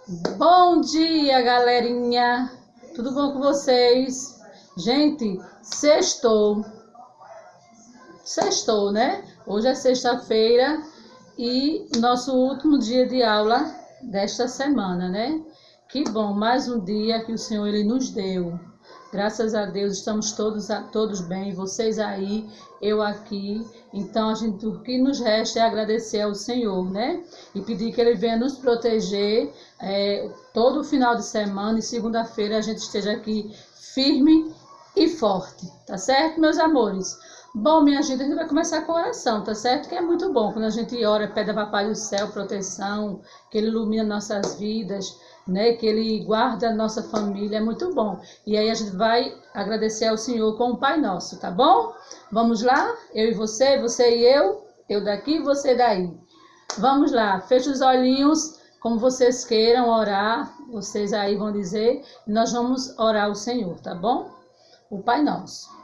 Bom dia, galerinha! Tudo bom com vocês? Gente, sextou, né? Hoje é sexta-feira e nosso último dia de aula desta semana, né? Que bom, mais um dia que o Senhor ele nos deu. Graças a Deus estamos todos bem, vocês aí, eu aqui. Então o que nos resta é agradecer ao Senhor, né? E pedir que Ele venha nos proteger todo o final de semana e segunda-feira a gente esteja aqui firme e forte, tá certo, meus amores? Bom, minha gente, a gente vai começar com oração, tá certo? Que é muito bom quando a gente ora, pede a Papai do Céu proteção, que Ele ilumina nossas vidas, né? Que Ele guarda a nossa família, é muito bom. E aí a gente vai agradecer ao Senhor com o Pai Nosso, tá bom? Vamos lá? Eu e você e eu daqui e você daí. Vamos lá, fecha os olhinhos, como vocês queiram orar, vocês aí vão dizer, e nós vamos orar ao Senhor, tá bom? O Pai Nosso.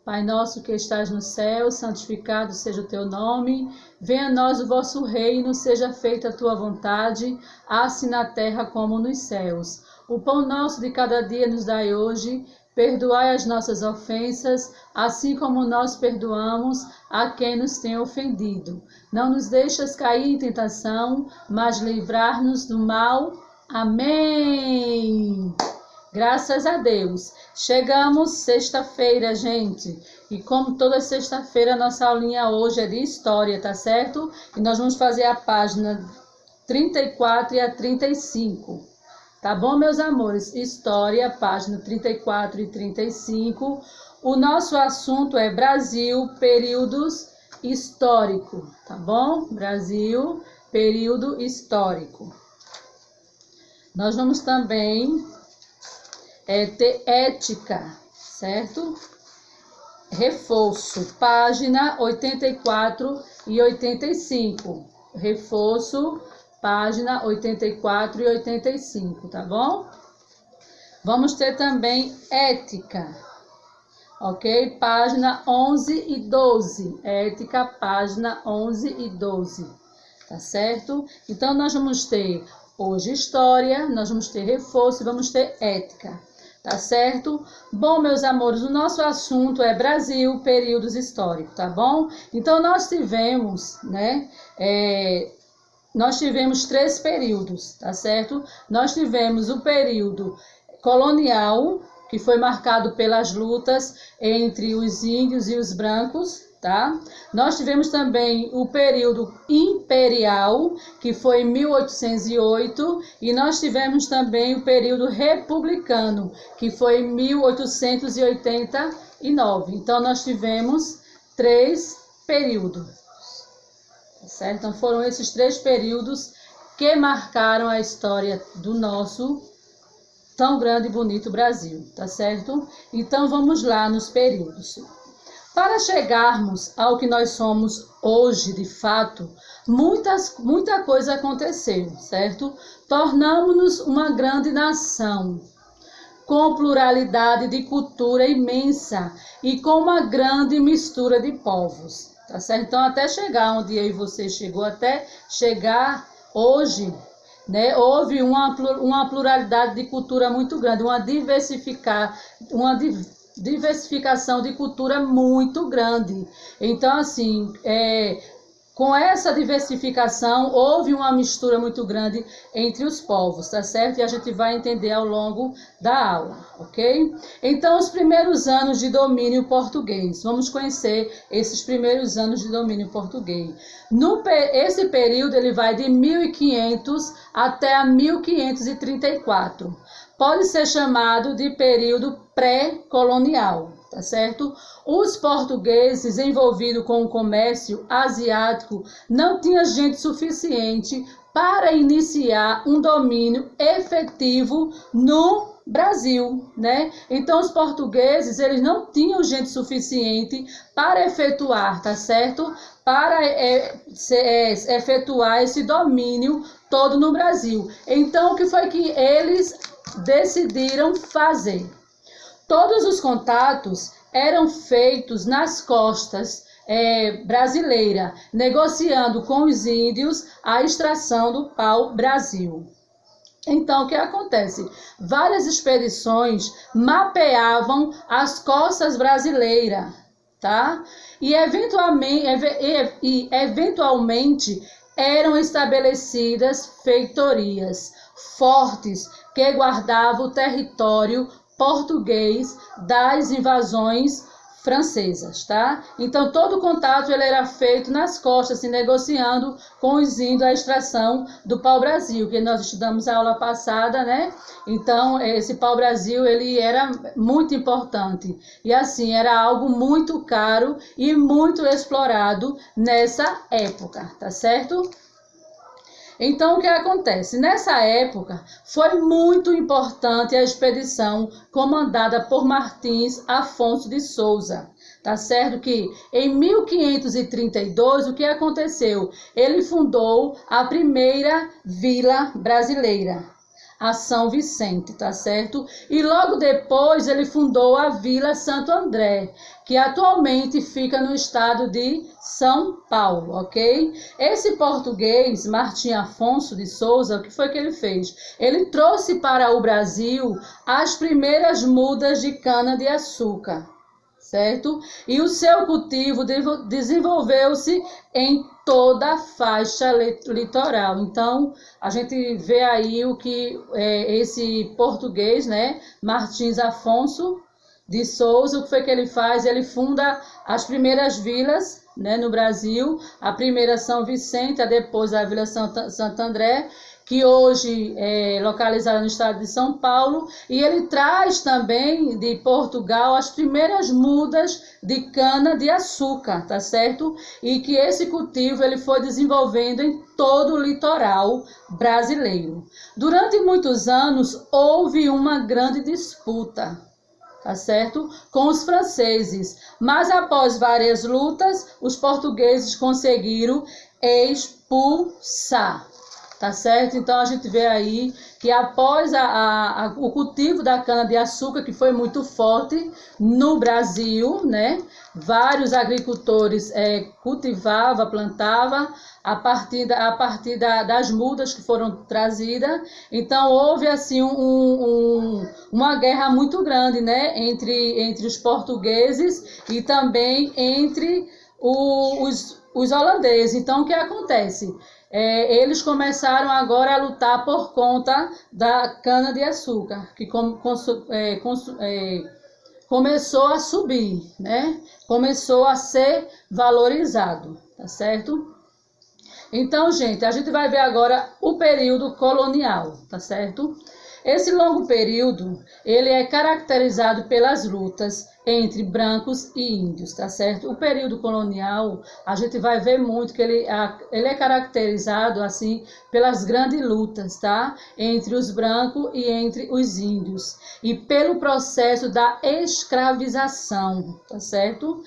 Pai nosso que estás no céu, santificado seja o teu nome. Venha a nós o vosso reino, seja feita a tua vontade, assim na terra como nos céus. O pão nosso de cada dia nos dai hoje. Perdoai as nossas ofensas, assim como nós perdoamos a quem nos tem ofendido. Não nos deixas cair em tentação, mas livrar-nos do mal. Amém. Graças a Deus. Chegamos sexta-feira, gente. E como toda sexta-feira, a nossa aulinha hoje é de história, tá certo? E nós vamos fazer a página 34 e a 35. Tá bom, meus amores? História, página 34 e 35. O nosso assunto é Brasil, períodos histórico, tá bom? Brasil, período histórico. Nós vamos também ter ética, certo? Reforço, página 84 e 85. Reforço, página 84 e 85, tá bom? Vamos ter também ética, ok? Página 11 e 12. Ética, página 11 e 12, tá certo? Então, nós vamos ter hoje história, nós vamos ter reforço e vamos ter ética. Tá certo? Bom, meus amores, o nosso assunto é Brasil, períodos históricos, tá bom? Então, nós tivemos, né? Nós tivemos 3 períodos, tá certo? Nós tivemos o período colonial, que foi marcado pelas lutas entre os índios e os brancos, tá? Nós tivemos também o período imperial, que foi em 1808, e nós tivemos também o período republicano, que foi em 1889. Então, nós tivemos 3 períodos, certo? Então, foram esses 3 períodos que marcaram a história do nosso tão grande e bonito Brasil, tá certo? Então, vamos lá nos períodos. Para chegarmos ao que nós somos hoje, de fato, muita coisa aconteceu, certo? Tornamos-nos uma grande nação, com pluralidade de cultura imensa e com uma grande mistura de povos, tá certo? Então, até chegar onde eu e você chegou, até chegar hoje, né, houve uma pluralidade de cultura muito grande, uma diversificação de cultura muito grande. Então, assim, com essa diversificação, houve uma mistura muito grande entre os povos, tá certo? E a gente vai entender ao longo da aula, ok? Então, os primeiros anos de domínio português. Vamos conhecer esses primeiros anos de domínio português. Esse período, ele vai de 1500 até a 1534. Pode ser chamado de período pré-colonial, tá certo? Os portugueses envolvidos com o comércio asiático não tinham gente suficiente para iniciar um domínio efetivo no Brasil, né? Então, os portugueses, eles não tinham gente suficiente para efetuar, tá certo? Para efetuar esse domínio todo no Brasil. Então, o que foi que eles decidiram fazer? Todos os contatos eram feitos nas costas brasileiras, negociando com os índios a extração do pau-brasil. Então, o que acontece? Várias expedições mapeavam as costas brasileiras, tá? E eventualmente eram estabelecidas feitorias fortes que guardavam o território português das invasões francesas, tá? Então, todo o contato ele era feito nas costas, se negociando com os índios a extração do pau-brasil, que nós estudamos a aula passada, né? Então, esse pau-brasil, ele era muito importante. E, assim, era algo muito caro e muito explorado nessa época, tá certo? Então, o que acontece? Nessa época, foi muito importante a expedição comandada por Martins Afonso de Souza. Tá certo que em 1532, o que aconteceu? Ele fundou a primeira vila brasileira, a São Vicente, tá certo? E logo depois ele fundou a Vila Santo André, que atualmente fica no estado de São Paulo, ok? Esse português, Martim Afonso de Souza, o que foi que ele fez? Ele trouxe para o Brasil as primeiras mudas de cana-de-açúcar, certo? E o seu cultivo desenvolveu-se em toda a faixa litoral. Então, a gente vê aí o que esse português, né, Martins Afonso de Souza, o que foi que ele faz? Ele funda as primeiras vilas, né, no Brasil, a primeira São Vicente, depois a Vila Santo André, que hoje é localizada no estado de São Paulo, e ele traz também de Portugal as primeiras mudas de cana-de-açúcar, tá certo? E que esse cultivo ele foi desenvolvendo em todo o litoral brasileiro. Durante muitos anos houve uma grande disputa, tá certo? Com os franceses, mas após várias lutas, os portugueses conseguiram expulsar. Tá certo? Então, a gente vê aí que após o cultivo da cana-de-açúcar, que foi muito forte no Brasil, né? Vários agricultores cultivavam, plantavam a partir das mudas que foram trazidas. Então, houve assim uma guerra muito grande, né? Entre os portugueses e também entre os holandeses. Então, o que acontece? Eles começaram agora a lutar por conta da cana-de-açúcar, que começou a subir, né? Começou a ser valorizado, tá certo? Então, gente, a gente vai ver agora o período colonial, tá certo? Esse longo período, ele é caracterizado pelas lutas entre brancos e índios, tá certo? O período colonial, a gente vai ver muito que ele é caracterizado, assim, pelas grandes lutas, tá? Entre os brancos e entre os índios. E pelo processo da escravização, tá certo?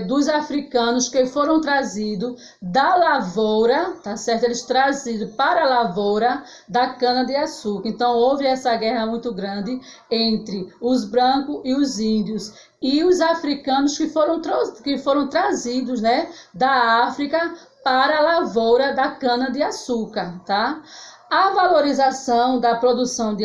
Dos africanos que foram trazidos da lavoura, tá certo? Eles trazidos para a lavoura da cana-de-açúcar. Então, houve essa guerra muito grande entre os brancos e os índios. E os africanos que foram trazidos, né, da África para a lavoura da cana-de-açúcar, tá? A valorização da produção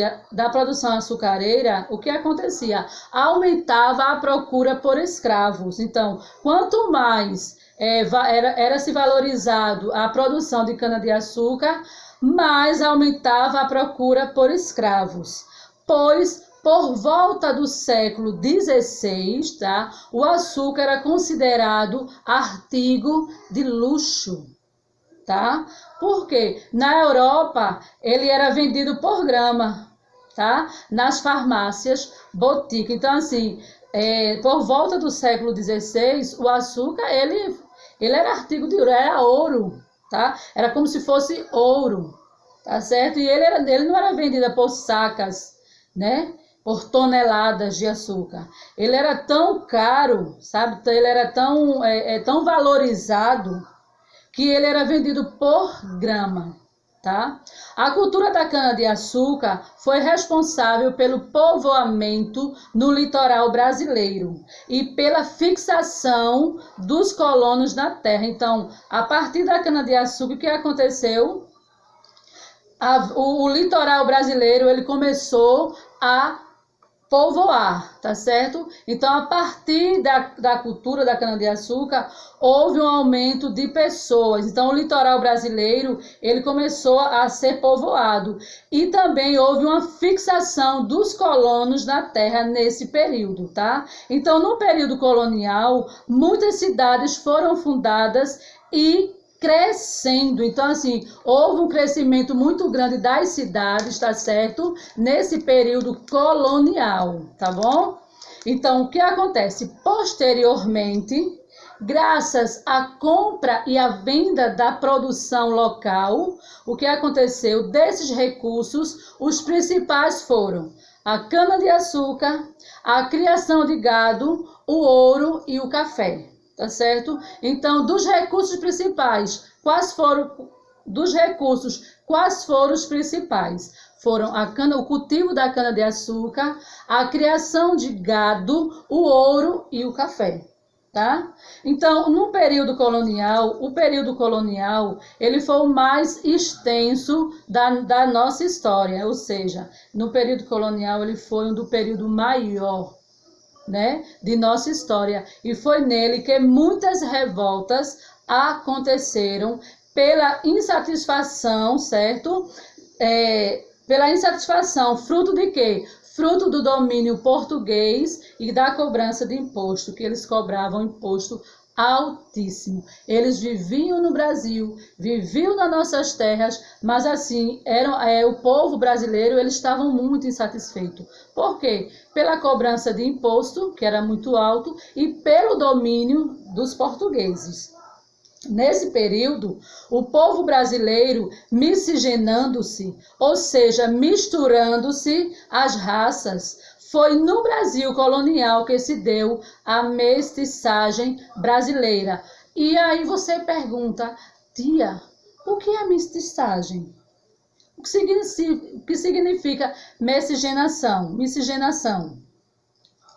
açucareira, o que acontecia? Aumentava a procura por escravos. Então, quanto mais era se valorizado a produção de cana-de-açúcar, mais aumentava a procura por escravos. Pois, por volta do século XVI, tá, o açúcar era considerado artigo de luxo. Tá? Porque na Europa ele era vendido por grama, tá? Nas farmácias, botica. Então, assim, por volta do século XVI, o açúcar ele era artigo de ouro, era ouro, tá? Era como se fosse ouro, tá certo? E ele não era vendido por sacas, né? Por toneladas de açúcar. Ele era tão caro, sabe? Ele era tão valorizado que ele era vendido por grama, tá? A cultura da cana-de-açúcar foi responsável pelo povoamento no litoral brasileiro e pela fixação dos colonos na terra. Então, a partir da cana-de-açúcar, o que aconteceu? o litoral brasileiro ele começou a povoar, tá certo? Então, a partir da cultura da cana-de-açúcar, houve um aumento de pessoas. Então, o litoral brasileiro, ele começou a ser povoado. E também houve uma fixação dos colonos na terra nesse período, tá? Então, no período colonial, muitas cidades foram fundadas e crescendo. Então, assim, houve um crescimento muito grande das cidades, tá certo? Nesse período colonial, tá bom? Então, o que acontece? Posteriormente, graças à compra e à venda da produção local, o que aconteceu desses recursos, os principais foram a cana-de-açúcar, a criação de gado, o ouro e o café. Tá certo? Então, dos recursos principais, quais foram os principais? Foram o cultivo da cana-de-açúcar, a criação de gado, o ouro e o café. Tá? Então, no período colonial, ele foi o mais extenso da nossa história, ou seja, no período colonial ele foi um do período maior, né, de nossa história, e foi nele que muitas revoltas aconteceram pela insatisfação, certo? Pela insatisfação, fruto de quê? Fruto do domínio português e da cobrança de imposto, que eles cobravam imposto altíssimo. Eles viviam no Brasil, viviam nas nossas terras, mas assim, o povo brasileiro, eles estavam muito insatisfeitos. Por quê? Pela cobrança de imposto, que era muito alto, e pelo domínio dos portugueses. Nesse período, o povo brasileiro miscigenando-se, ou seja, misturando-se as raças, foi no Brasil colonial que se deu a mestiçagem brasileira. E aí você pergunta, tia, o que é mestiçagem? O que significa miscigenação? Miscigenação.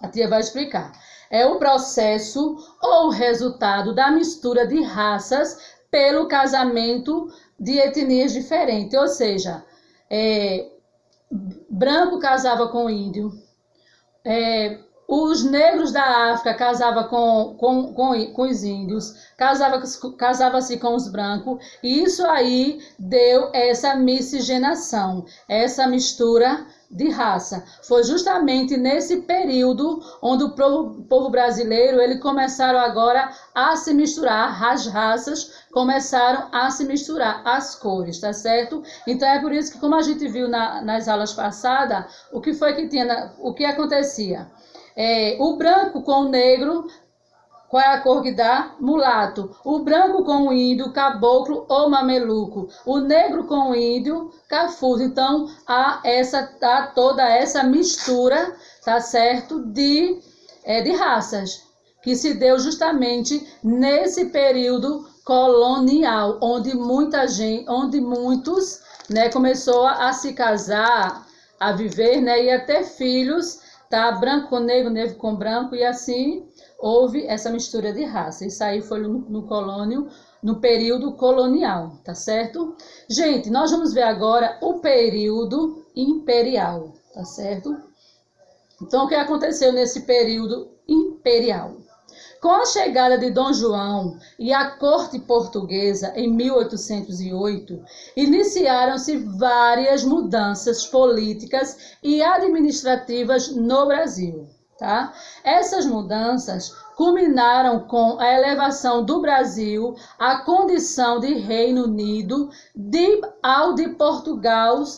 A tia vai explicar. É o processo ou resultado da mistura de raças pelo casamento de etnias diferentes. Ou seja, branco casava com índio, os negros da África casavam com os índios, casava-se com os brancos, e isso aí deu essa miscigenação, essa mistura de raça. Foi justamente nesse período onde o povo brasileiro, ele começaram agora a se misturar, as raças começaram a se misturar, as cores, tá certo? Então é por isso que, como a gente viu nas aulas passadas, o que acontecia? O branco com o negro, qual é a cor que dá? Mulato. O branco com o índio, caboclo ou mameluco. O negro com o índio, cafuzo. Então, há toda essa mistura, tá certo? De raças, que se deu justamente nesse período colonial, onde muitos, né, começou a se casar, a viver, né, e a ter filhos, tá? Branco com negro, negro com branco, e assim houve essa mistura de raça. Isso aí foi no período colonial, tá certo? Gente, nós vamos ver agora o período imperial, tá certo? Então, o que aconteceu nesse período imperial? Com a chegada de Dom João e a corte portuguesa em 1808, iniciaram-se várias mudanças políticas e administrativas no Brasil. Tá? Essas mudanças culminaram com a elevação do Brasil à condição de Reino Unido ao de Portugal,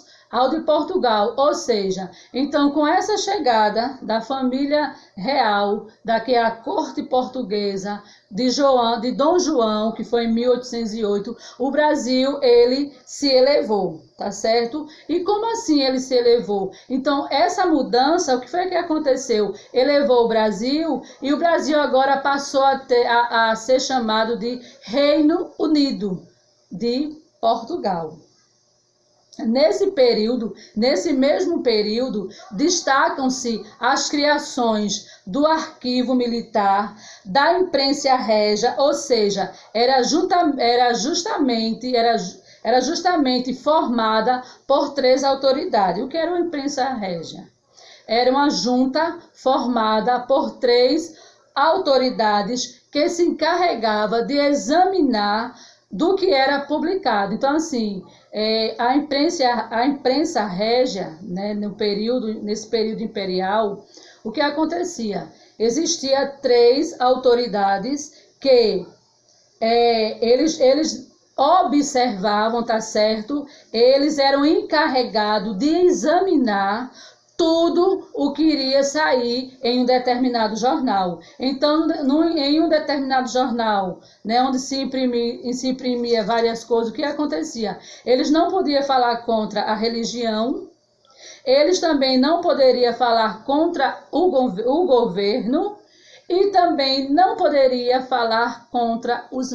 ou seja, então com essa chegada da família real, daquela corte portuguesa de Dom João, que foi em 1808, o Brasil, ele se elevou, tá certo? E como assim ele se elevou? Então, essa mudança, o que foi que aconteceu? Elevou o Brasil, e o Brasil agora passou a ser chamado de Reino Unido de Portugal. Nesse mesmo período, destacam-se as criações do arquivo militar, da imprensa régia, ou seja, era era justamente formada por 3 autoridades. O que era uma imprensa régia? Era uma junta formada por 3 autoridades que se encarregava de examinar do que era publicado. Então, assim, a imprensa régia, né, nesse período imperial, o que acontecia? Existia 3 autoridades que eles observavam, tá certo? Eles eram encarregados de examinar tudo o que iria sair em um determinado jornal. Então, em um determinado jornal, né, onde se imprimia várias coisas, o que acontecia? Eles não podiam falar contra a religião, eles também não poderiam falar contra o governo, e também não poderia falar contra os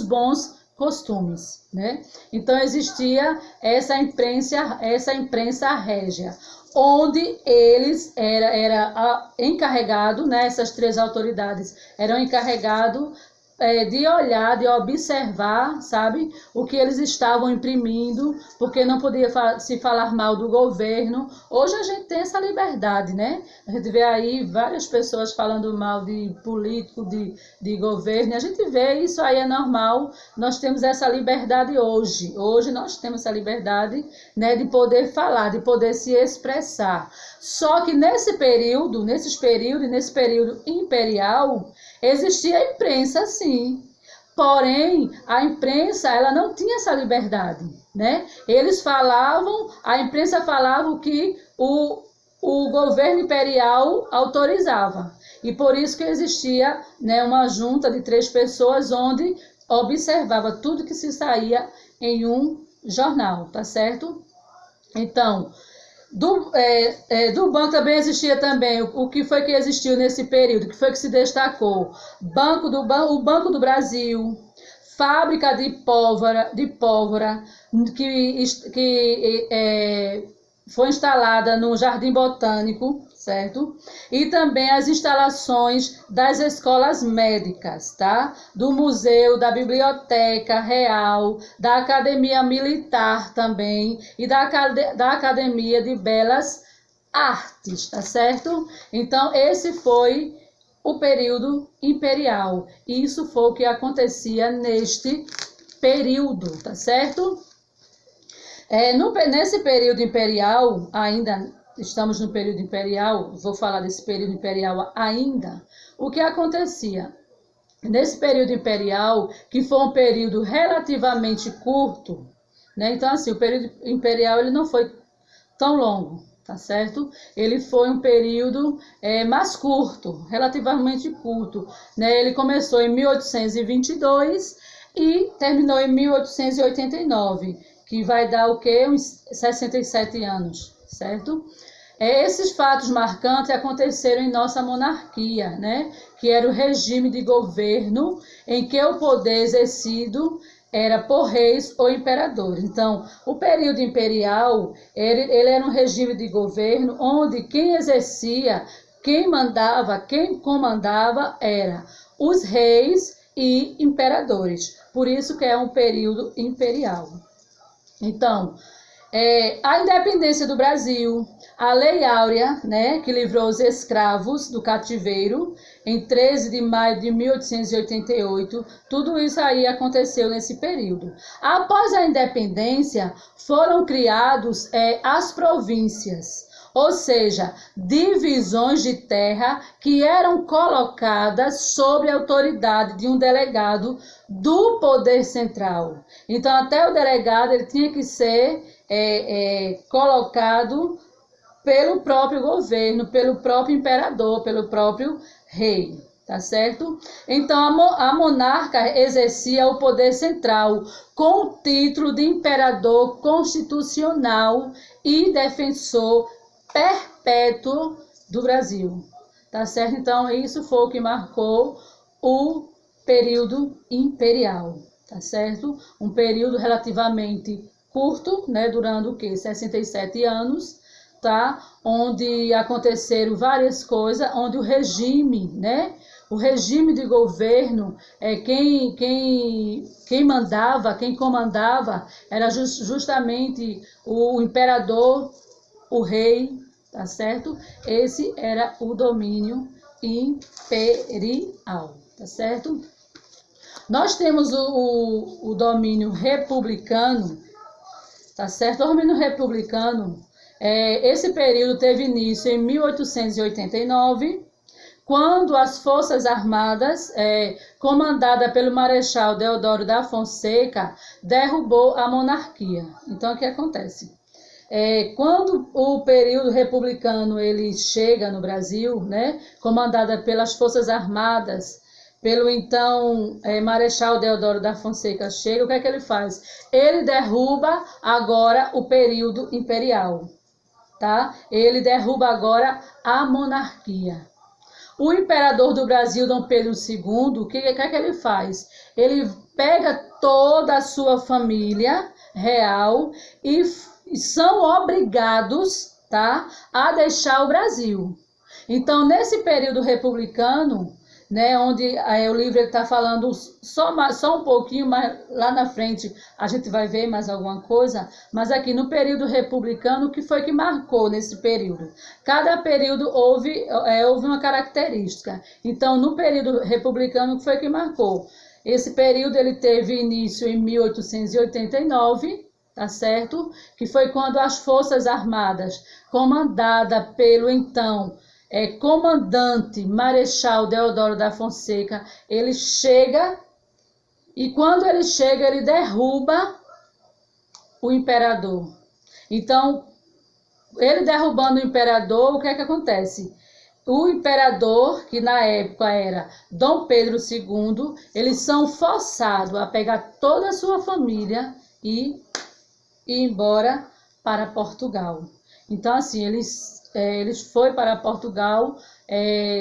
bons costumes, né? Então existia essa imprensa régia, onde eles era encarregado, né? Essas 3 autoridades eram encarregados de olhar, de observar, sabe, o que eles estavam imprimindo, porque não podia se falar mal do governo. Hoje a gente tem essa liberdade, né? A gente vê aí várias pessoas falando mal de político, de governo, e a gente vê isso aí, é normal. Nós temos essa liberdade hoje. Hoje nós temos essa liberdade, né, de poder falar, de poder se expressar. Só que nesse período imperial, existia a imprensa, sim. Porém, a imprensa, ela não tinha essa liberdade, né? A imprensa falava o que o governo imperial autorizava. E por isso que existia, né, uma junta de 3 pessoas onde observava tudo que se saía em um jornal, tá certo? Então, do banco também existia também, o que foi que existiu nesse período, o que foi que se destacou? O Banco do Brasil, fábrica de pólvora que foi instalada no Jardim Botânico, certo? E também as instalações das escolas médicas, tá? Do museu, da biblioteca real, da academia militar também e da academia de belas artes, tá certo? Então, esse foi o período imperial. Isso foi o que acontecia neste período, tá certo? Nesse período imperial, ainda estamos no período imperial, vou falar desse período imperial ainda, o que acontecia? Nesse período imperial, que foi um período relativamente curto, né? Então, assim, o período imperial ele não foi tão longo, tá certo? Ele foi um período mais curto, relativamente curto, né? Ele começou em 1822 e terminou em 1889. Que vai dar o quê? Uns 67 anos, certo? Esses fatos marcantes aconteceram em nossa monarquia, né? Que era o regime de governo em que o poder exercido era por reis ou imperadores. Então, o período imperial, ele era um regime de governo onde quem exercia, quem mandava, quem comandava era os reis e imperadores. Por isso que é um período imperial. Então, a independência do Brasil, a Lei Áurea, né, que livrou os escravos do cativeiro em 13 de maio de 1888, tudo isso aí aconteceu nesse período. Após a independência, foram criados as províncias, ou seja, divisões de terra que eram colocadas sob a autoridade de um delegado do poder central. Então, até o delegado ele tinha que ser colocado pelo próprio governo, pelo próprio imperador, pelo próprio rei, tá certo? Então, a monarca exercia o poder central com o título de imperador constitucional e defensor perpétuo do Brasil, tá certo? Então, isso foi o que marcou o período imperial, tá certo? Um período relativamente curto, né, durando o quê? 67 anos, tá? Onde aconteceram várias coisas, onde o regime, né, o regime de governo, quem mandava, quem comandava, era justamente o imperador, o rei, tá certo? Esse era o domínio imperial, tá certo? Nós temos o domínio republicano, tá certo? O domínio republicano, esse período teve início em 1889, quando as Forças Armadas, comandada pelo Marechal Deodoro da Fonseca, derrubou a monarquia. Então, o que acontece? Quando o período republicano ele chega no Brasil, né, comandada pelas Forças Armadas, pelo então Marechal Deodoro da Fonseca chega, o que é que ele faz? Ele derruba agora o período imperial, tá? Ele derruba agora a monarquia. O imperador do Brasil, Dom Pedro II, o que é que ele faz? Ele pega toda a sua família real e são obrigados, tá, a deixar o Brasil. Então, nesse período republicano, né, onde o livro está falando só um pouquinho, mas lá na frente a gente vai ver mais alguma coisa, mas aqui no período republicano, o que foi que marcou nesse período? Cada período houve uma característica. Então, no período republicano, o que foi que marcou? Esse período ele teve início em 1889, tá certo? Que foi quando as Forças Armadas, comandada pelo então comandante Marechal Deodoro da Fonseca, ele chega e quando ele chega, ele derruba o imperador. Então, ele derrubando o imperador, o que é que acontece? O imperador, que na época era Dom Pedro II, eles são forçados a pegar toda a sua família e ir embora para Portugal. Então, assim, eles foram para Portugal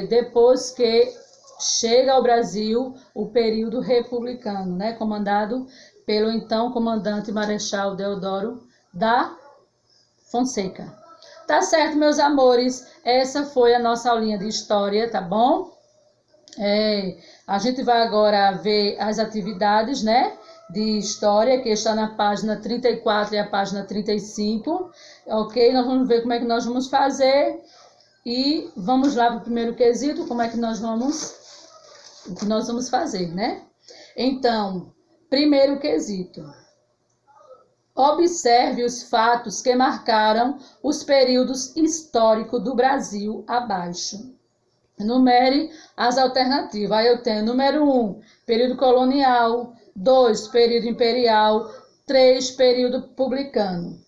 depois que chega ao Brasil o período republicano, né, comandado pelo então comandante Marechal Deodoro da Fonseca. Tá certo, meus amores? Essa foi a nossa aulinha de história, tá bom? A gente vai agora ver as atividades, né, de história, que está na página 34 e a página 35, ok? Nós vamos ver como é que nós vamos fazer e vamos lá para o primeiro quesito, como é que nós vamos fazer, né? Então, primeiro quesito. Observe os fatos que marcaram os períodos históricos do Brasil abaixo. Numere as alternativas. Aí eu tenho número 1, período colonial, 2, período imperial, 3, período republicano.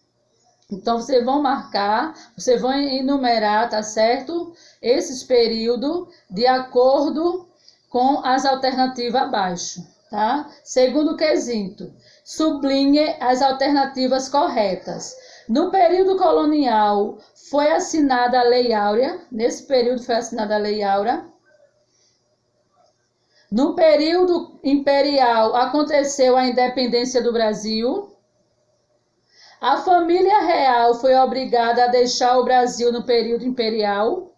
Então, vocês vão marcar, vocês vão enumerar, tá certo? Esses períodos de acordo com as alternativas abaixo, tá? Segundo quesito, sublinhe as alternativas corretas. No período colonial, foi assinada a Lei Áurea. Nesse período foi assinada a Lei Áurea. No período imperial, aconteceu a independência do Brasil. A família real foi obrigada a deixar o Brasil no período imperial.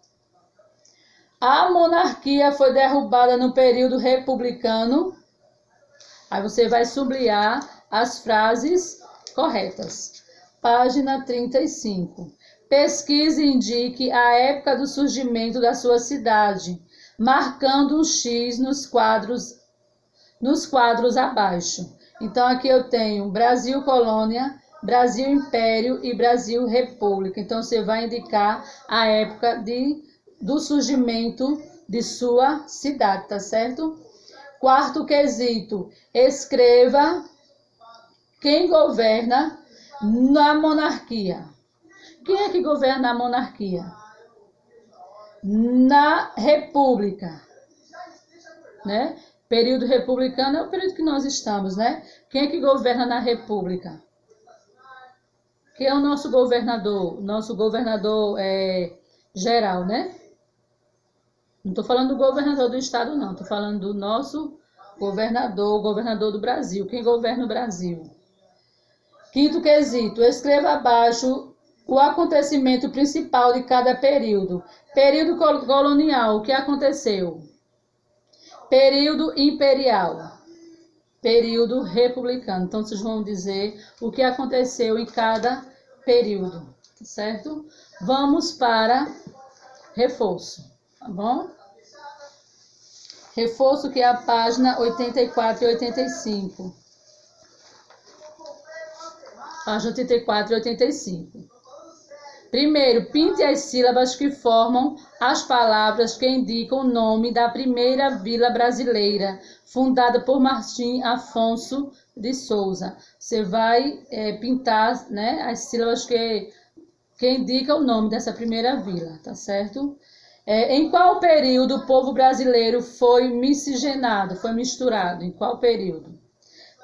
A monarquia foi derrubada no período republicano. Aí você vai sublinhar as frases corretas. Página 35. Pesquise e indique a época do surgimento da sua cidade, marcando um X nos quadros abaixo. Então, aqui eu tenho Brasil Colônia, Brasil Império e Brasil República. Então, você vai indicar a época do surgimento de sua cidade, tá certo? Quarto quesito, escreva quem governa na monarquia. Quem é que governa a monarquia? Na república, né? Período republicano é o período que nós estamos, né? Quem é que governa na república? Quem é o nosso governador? Nosso governador geral, né? Não estou falando do governador do estado, não. Estou falando do nosso governador, o governador do Brasil. Quem governa o Brasil? Quinto quesito, escreva abaixo o acontecimento principal de cada período. Período colonial, o que aconteceu? Período imperial, período republicano. Então, vocês vão dizer o que aconteceu em cada período, certo? Vamos para reforço, tá bom? Reforço, que é a página 84 e 85. Página 84 e 85. Primeiro, pinte as sílabas que formam as palavras que indicam o nome da primeira vila brasileira, fundada por Martim Afonso de Souza. Você vai pintar, né, as sílabas que indicam o nome dessa primeira vila, tá certo? Em qual período o povo brasileiro foi miscigenado, foi misturado? Em qual período?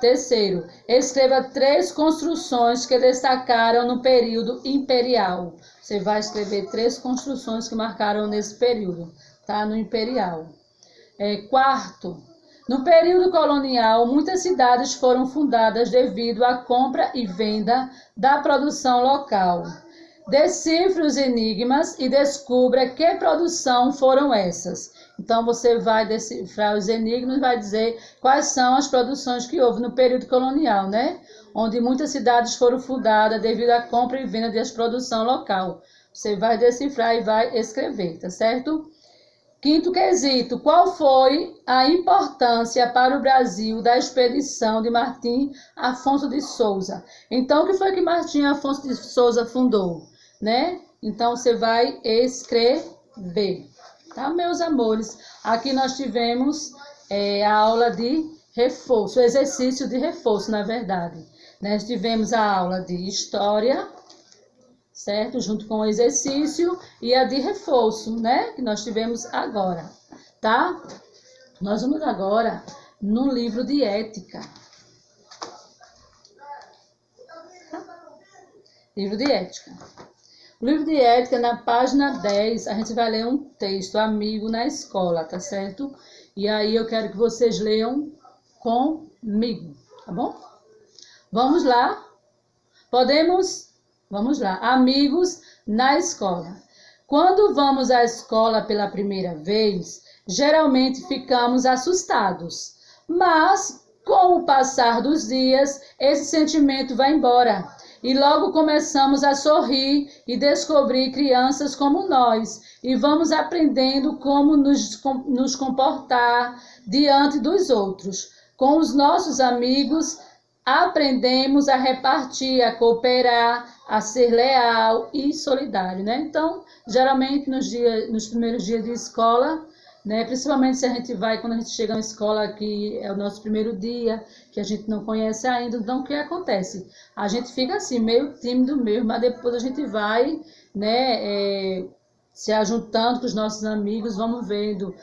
Terceiro, escreva 3 construções que destacaram no período imperial. Você vai escrever 3 construções que marcaram nesse período, tá? No imperial. Quarto, no período colonial, muitas cidades foram fundadas devido à compra e venda da produção local. Decifre os enigmas e descubra que produção foram essas. Então, você vai decifrar os enigmas e vai dizer quais são as produções que houve no período colonial, né? Onde muitas cidades foram fundadas devido à compra e venda de produção local. Você vai decifrar e vai escrever, tá certo? Quinto quesito, qual foi a importância para o Brasil da expedição de Martim Afonso de Souza? Então, o que foi que Martim Afonso de Souza fundou, né? Então, você vai escrever. Tá, meus amores? Aqui nós tivemos a aula de reforço, o exercício de reforço, na verdade. Nós tivemos a aula de história, certo? Junto com o exercício, e a de reforço, né? Que nós tivemos agora, tá? Nós vamos agora no livro de ética. Livro de ética. No livro de ética, na página 10, a gente vai ler um texto, Amigo na Escola, tá certo? E aí eu quero que vocês leiam comigo, tá bom? Vamos lá? Podemos? Vamos lá. Amigos na escola. Quando vamos à escola pela primeira vez, geralmente ficamos assustados. Mas, com o passar dos dias, esse sentimento vai embora. E logo começamos a sorrir e descobrir crianças como nós. E vamos aprendendo como nos comportar diante dos outros. Com os nossos amigos, aprendemos a repartir, a cooperar, a ser leal e solidário, né? Então, geralmente nos primeiros dias de escola, né? Principalmente se a gente vai, quando a gente chega na escola, que é o nosso primeiro dia, que a gente não conhece ainda, então o que acontece? A gente fica assim, meio tímido mesmo, mas depois a gente vai, né, se ajuntando com os nossos amigos, vamos vendo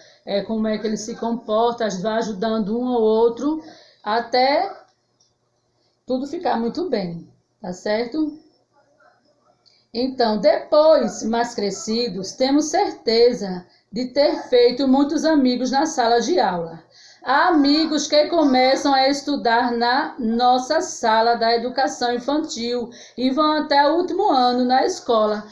como é que eles se comportam, a gente vai ajudando um ao outro, até tudo ficar muito bem, tá certo? Então, depois, mais crescidos, temos certeza de ter feito muitos amigos na sala de aula. Há amigos que começam a estudar na nossa sala da educação infantil e vão até o último ano na escola.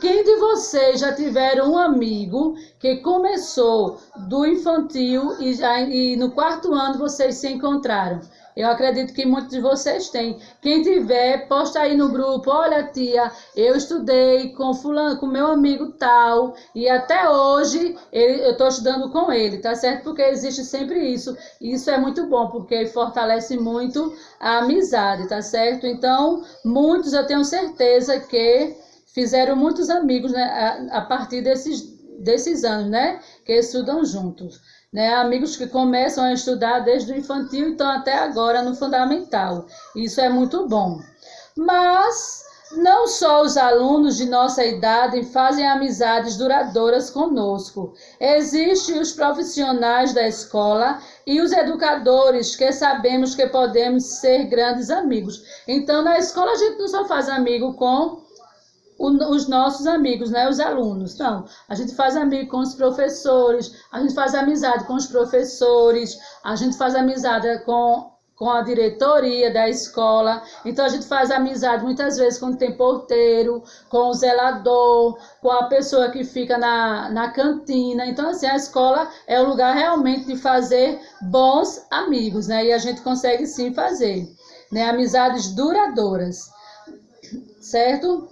Quem de vocês já tiveram um amigo que começou do infantil e no 4º ano vocês se encontraram? Eu acredito que muitos de vocês têm. Quem tiver, posta aí no grupo. Olha, tia, eu estudei com fulano, com meu amigo tal, e até hoje eu estou estudando com ele, tá certo? Porque existe sempre isso. E isso é muito bom, porque fortalece muito a amizade, tá certo? Então, muitos, eu tenho certeza que fizeram muitos amigos, né, a partir desses anos, né, que estudam juntos. Né, amigos que começam a estudar desde o infantil e estão até agora no fundamental. Isso é muito bom. Mas não só os alunos de nossa idade fazem amizades duradouras conosco. Existem os profissionais da escola e os educadores que sabemos que podemos ser grandes amigos. Então, na escola a gente não só faz amigo com os nossos amigos, né, os alunos. Então, a gente faz amigo com os professores, a gente faz amizade com os professores, a gente faz amizade com com a diretoria da escola. Então a gente faz amizade muitas vezes quando tem porteiro, com o zelador, com a pessoa que fica na cantina. Então assim, a escola é o lugar realmente de fazer bons amigos, né? E a gente consegue sim fazer, né? Amizades duradouras, certo?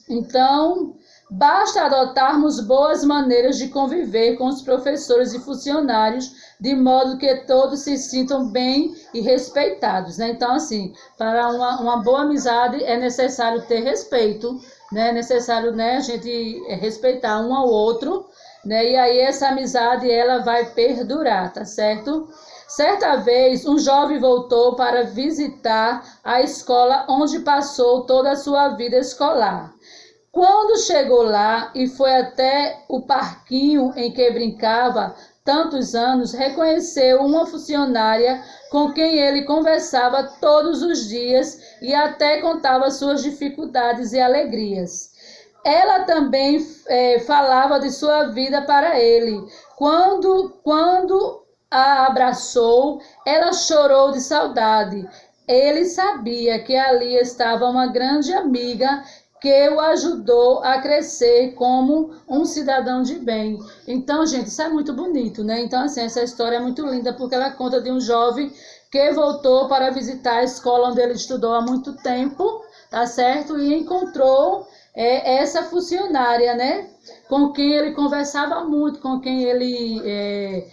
Então, basta adotarmos boas maneiras de conviver com os professores e funcionários, de modo que todos se sintam bem e respeitados, né? Então, assim, para uma boa amizade é necessário ter respeito, né? É necessário, né, a gente respeitar um ao outro, né? E aí essa amizade, ela vai perdurar, tá certo? Certa vez, um jovem voltou para visitar a escola onde passou toda a sua vida escolar. Quando chegou lá e foi até o parquinho em que brincava tantos anos, reconheceu uma funcionária com quem ele conversava todos os dias e até contava suas dificuldades e alegrias. Ela também falava de sua vida para ele. Quando a abraçou, ela chorou de saudade. Ele sabia que ali estava uma grande amiga que o ajudou a crescer como um cidadão de bem. Então, gente, isso é muito bonito, né? Então, assim, essa história é muito linda porque ela conta de um jovem que voltou para visitar a escola onde ele estudou há muito tempo, tá certo? E encontrou essa funcionária, né? Com quem ele conversava muito, com quem ele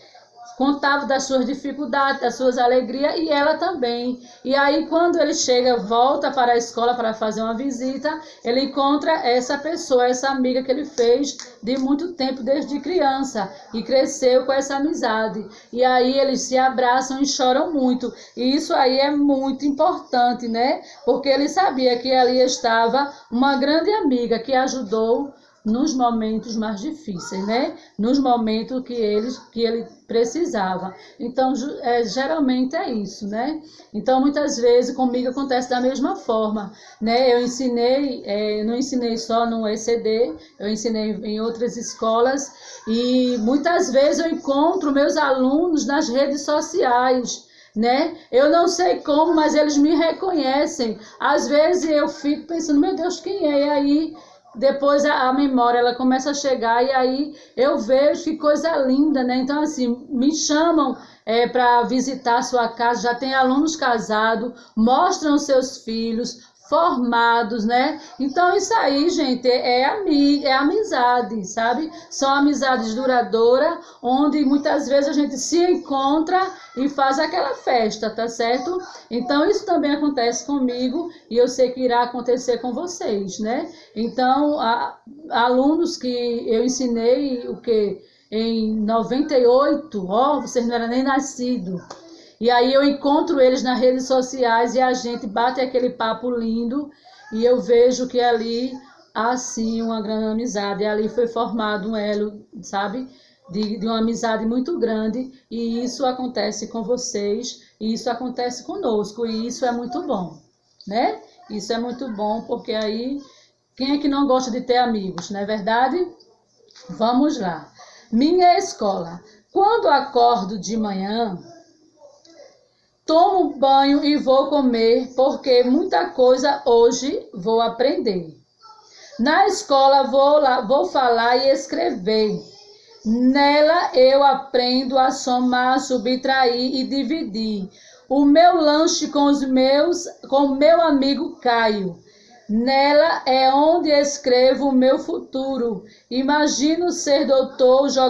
contava das suas dificuldades, das suas alegrias, e ela também. E aí, quando ele chega, volta para a escola para fazer uma visita, ele encontra essa pessoa, essa amiga que ele fez de muito tempo, desde criança, e cresceu com essa amizade. E aí eles se abraçam e choram muito. E isso aí é muito importante, né? Porque ele sabia que ali estava uma grande amiga que ajudou nos momentos mais difíceis, né? Nos momentos que ele precisava. Então, geralmente é isso, né? Então, muitas vezes comigo acontece da mesma forma, né? Eu não ensinei só no ECD, eu ensinei em outras escolas e muitas vezes eu encontro meus alunos nas redes sociais, né? Eu não sei como, mas eles me reconhecem. Às vezes eu fico pensando, meu Deus, quem é? E aí depois a memória ela começa a chegar e aí eu vejo que coisa linda, né? Então, assim, me chamam para visitar a sua casa, já tem alunos casados, mostram seus filhos formados, né? Então, isso aí, gente, é amizade, sabe? São amizades duradouras, onde muitas vezes a gente se encontra e faz aquela festa, tá certo? Então, isso também acontece comigo e eu sei que irá acontecer com vocês, né? Então, alunos que eu ensinei em 98, vocês não eram nem nascidos. E aí eu encontro eles nas redes sociais e a gente bate aquele papo lindo e eu vejo que ali há sim uma grande amizade. E ali foi formado um elo, sabe? De uma amizade muito grande e isso acontece com vocês e isso acontece conosco e isso é muito bom, né? Isso é muito bom porque aí quem é que não gosta de ter amigos, não é verdade? Vamos lá. Minha escola. Quando acordo de manhã, tomo banho e vou comer, porque muita coisa hoje vou aprender. Na escola vou falar e escrever. Nela eu aprendo a somar, subtrair e dividir. O meu lanche com o meu amigo Caio. Nela é onde escrevo o meu futuro. Imagino ser doutor,